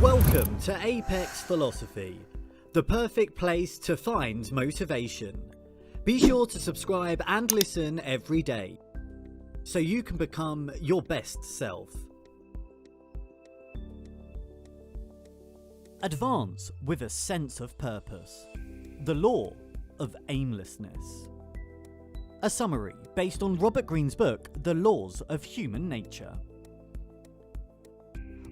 Welcome to Apex Philosophy, the perfect place to find motivation. Be sure to subscribe and listen every day, so you can become your best self. Advance with a sense of purpose. The Law of Aimlessness. A summary based on Robert Greene's book, The Laws of Human Nature.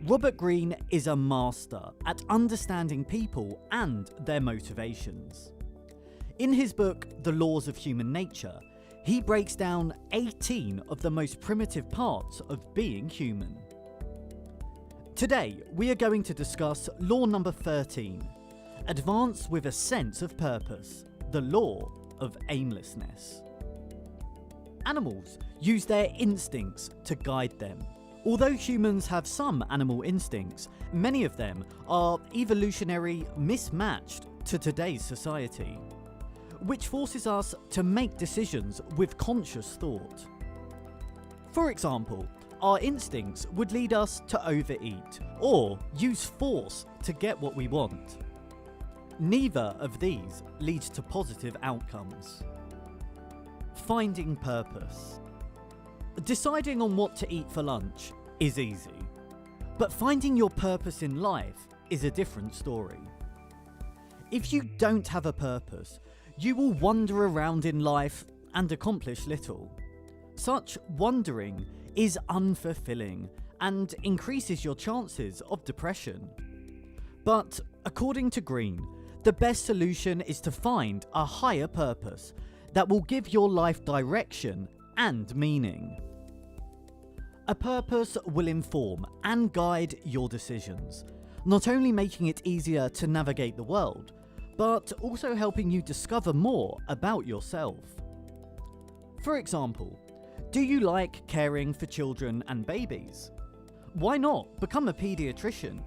Robert Greene is a master at understanding people and their motivations. In his book, The Laws of Human Nature, he breaks down 18 of the most primitive parts of being human. Today, we are going to discuss law number 13, Advance with a Sense of Purpose, the Law of Aimlessness. Animals use their instincts to guide them. Although humans have some animal instincts, many of them are evolutionary mismatched to today's society, which forces us to make decisions with conscious thought. For example, our instincts would lead us to overeat or use force to get what we want. Neither of these leads to positive outcomes. Finding purpose. Deciding on what to eat for lunch is easy, but finding your purpose in life is a different story. If you don't have a purpose, you will wander around in life and accomplish little. Such wandering is unfulfilling and increases your chances of depression. But according to Greene, the best solution is to find a higher purpose that will give your life direction and meaning. A purpose will inform and guide your decisions, not only making it easier to navigate the world, but also helping you discover more about yourself. For example, do you like caring for children and babies? Why not become a pediatrician?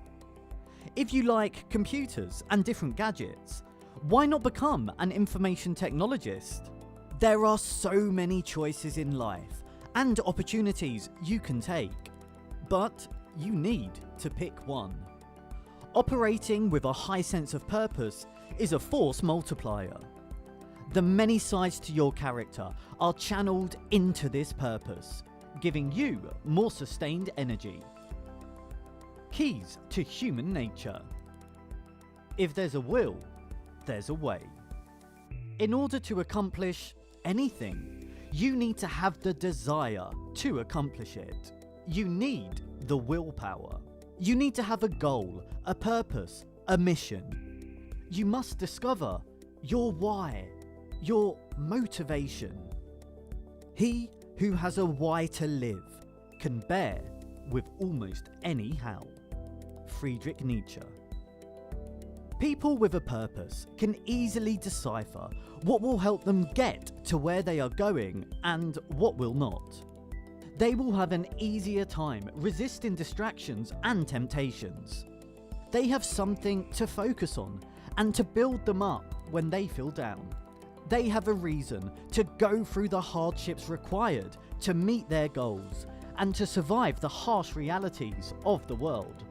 If you like computers and different gadgets, why not become an information technologist? There are so many choices in life and opportunities you can take, but you need to pick one. Operating with a high sense of purpose is a force multiplier. The many sides to your character are channeled into this purpose, giving you more sustained energy. Keys to human nature. If there's a will, there's a way. In order to accomplish anything, you need to have the desire to accomplish it. You need the willpower. You need to have a goal, a purpose, a mission. You must discover your why, your motivation. He who has a why to live can bear with almost any how. Friedrich Nietzsche. People with a purpose can easily decipher what will help them get to where they are going and what will not. They will have an easier time resisting distractions and temptations. They have something to focus on and to build them up when they feel down. They have a reason to go through the hardships required to meet their goals and to survive the harsh realities of the world.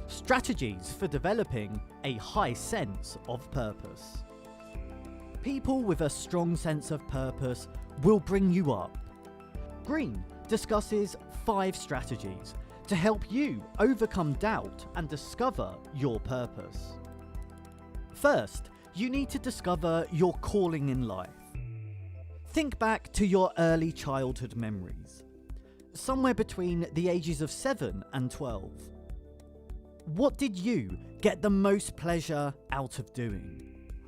Strategies for developing a high sense of purpose. People with a strong sense of purpose will bring you up. Greene discusses 5 strategies to help you overcome doubt and discover your purpose. First, you need to discover your calling in life. Think back to your early childhood memories, somewhere between the ages of 7 and 12. What did you get the most pleasure out of doing?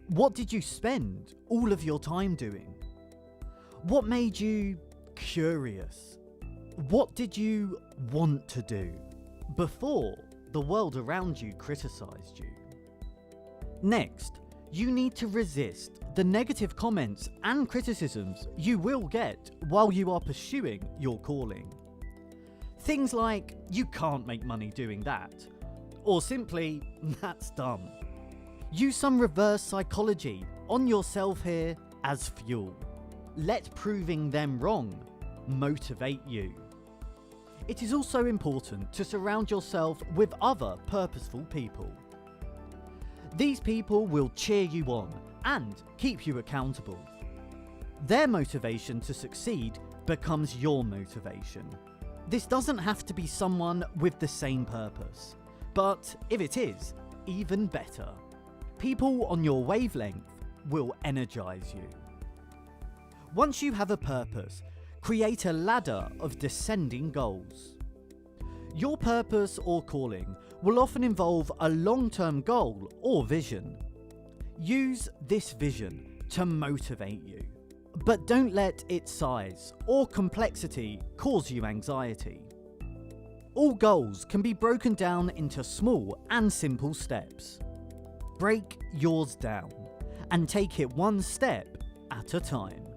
What did you spend all of your time doing? What made you curious? What did you want to do before the world around you criticized you? Next, you need to resist the negative comments and criticisms you will get while you are pursuing your calling. Things like, you can't make money doing that, or simply, that's dumb. Use some reverse psychology on yourself here as fuel. Let proving them wrong motivate you. It is also important to surround yourself with other purposeful people. These people will cheer you on and keep you accountable. Their motivation to succeed becomes your motivation. This doesn't have to be someone with the same purpose, but if it is, even better. People on your wavelength will energize you. Once you have a purpose, create a ladder of descending goals. Your purpose or calling will often involve a long-term goal or vision. Use this vision to motivate you, but don't let its size or complexity cause you anxiety. All goals can be broken down into small and simple steps. Break yours down and take it one step at a time.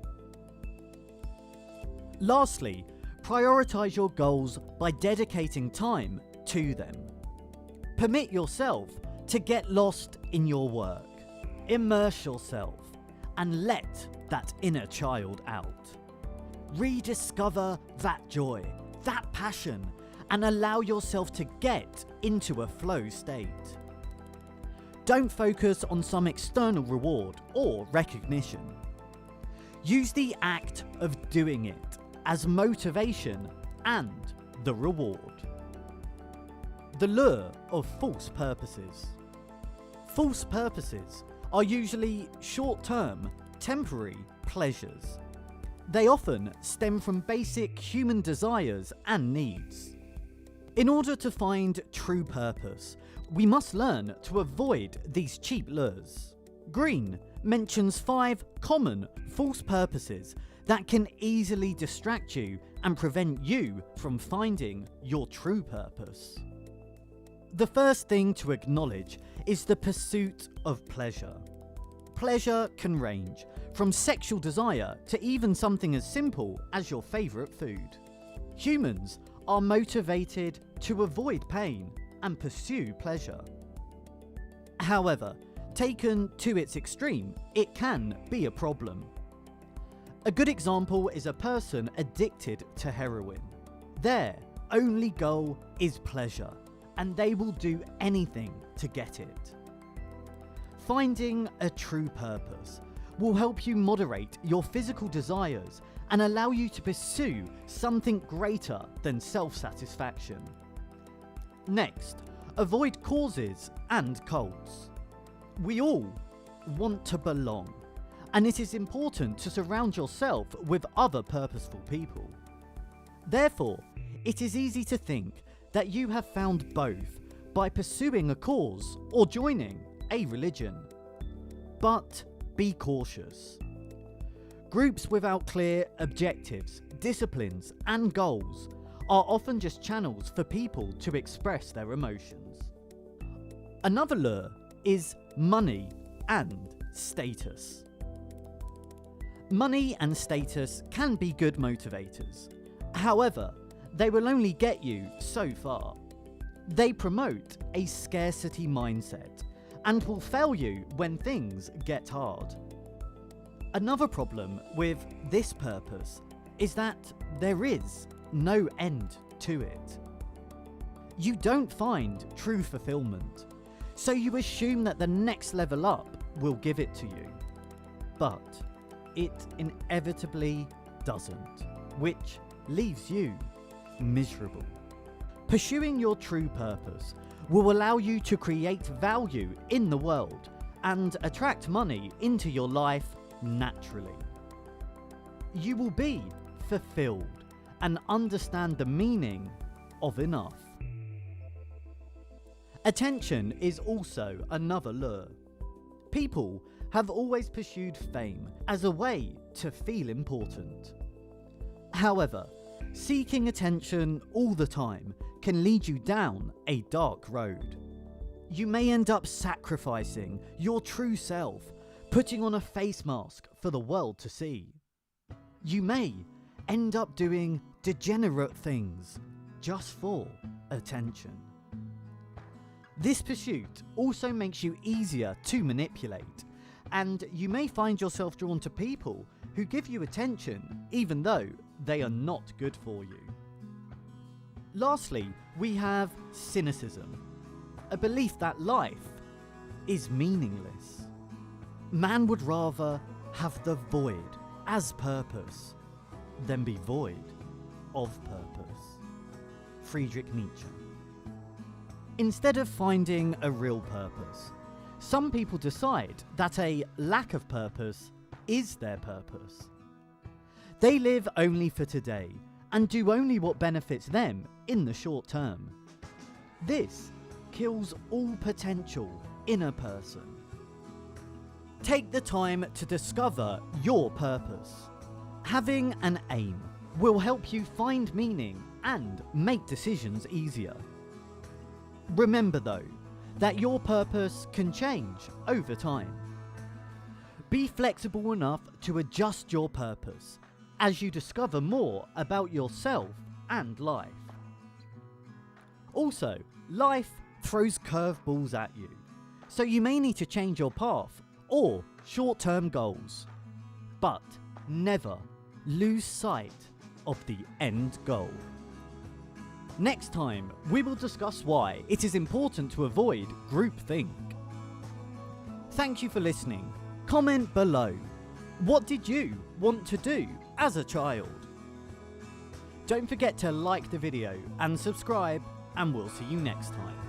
Lastly, prioritize your goals by dedicating time to them. Permit yourself to get lost in your work. Immerse yourself and let that inner child out. Rediscover that joy, that passion, and allow yourself to get into a flow state. Don't focus on some external reward or recognition. Use the act of doing it as motivation and the reward. The lure of false purposes. False purposes are usually short-term, temporary pleasures. They often stem from basic human desires and needs. In order to find true purpose, we must learn to avoid these cheap lures. Greene mentions 5 common false purposes that can easily distract you and prevent you from finding your true purpose. The first thing to acknowledge is the pursuit of pleasure. Pleasure can range from sexual desire to even something as simple as your favourite food. Humans are motivated to avoid pain and pursue pleasure. However, taken to its extreme, it can be a problem. A good example is a person addicted to heroin. Their only goal is pleasure, and they will do anything to get it. Finding a true purpose will help you moderate your physical desires and allow you to pursue something greater than self-satisfaction. Next, avoid causes and cults. We all want to belong, and it is important to surround yourself with other purposeful people. Therefore, it is easy to think that you have found both by pursuing a cause or joining a religion. But be cautious. Groups without clear objectives, disciplines, and goals are often just channels for people to express their emotions. Another lure is money and status. Money and status can be good motivators. However, they will only get you so far. They promote a scarcity mindset and will fail you when things get hard. Another problem with this purpose is that there is no end to it. You don't find true fulfillment, so you assume that the next level up will give it to you. But it inevitably doesn't, which leaves you miserable. Pursuing your true purpose will allow you to create value in the world and attract money into your life naturally. You will be fulfilled and understand the meaning of enough. Attention is also another lure. People have always pursued fame as a way to feel important. However, seeking attention all the time can lead you down a dark road. You may end up sacrificing your true self, putting on a face mask for the world to see. You may end up doing degenerate things just for attention. This pursuit also makes you easier to manipulate, and you may find yourself drawn to people who give you attention even though they are not good for you. Lastly, we have cynicism, a belief that life is meaningless. Man would rather have the void as purpose than be void of purpose. Friedrich Nietzsche. Instead of finding a real purpose, some people decide that a lack of purpose is their purpose. They live only for today and do only what benefits them in the short term. This kills all potential in a person. Take the time to discover your purpose. Having an aim will help you find meaning and make decisions easier. Remember though, that your purpose can change over time. Be flexible enough to adjust your purpose as you discover more about yourself and life. Also, life throws curveballs at you, so you may need to change your path or short-term goals. But never lose sight of the end goal. Next time, we will discuss why it is important to avoid groupthink. Thank you for listening. Comment below. What did you want to do as a child? Don't forget to like the video and subscribe, and we'll see you next time.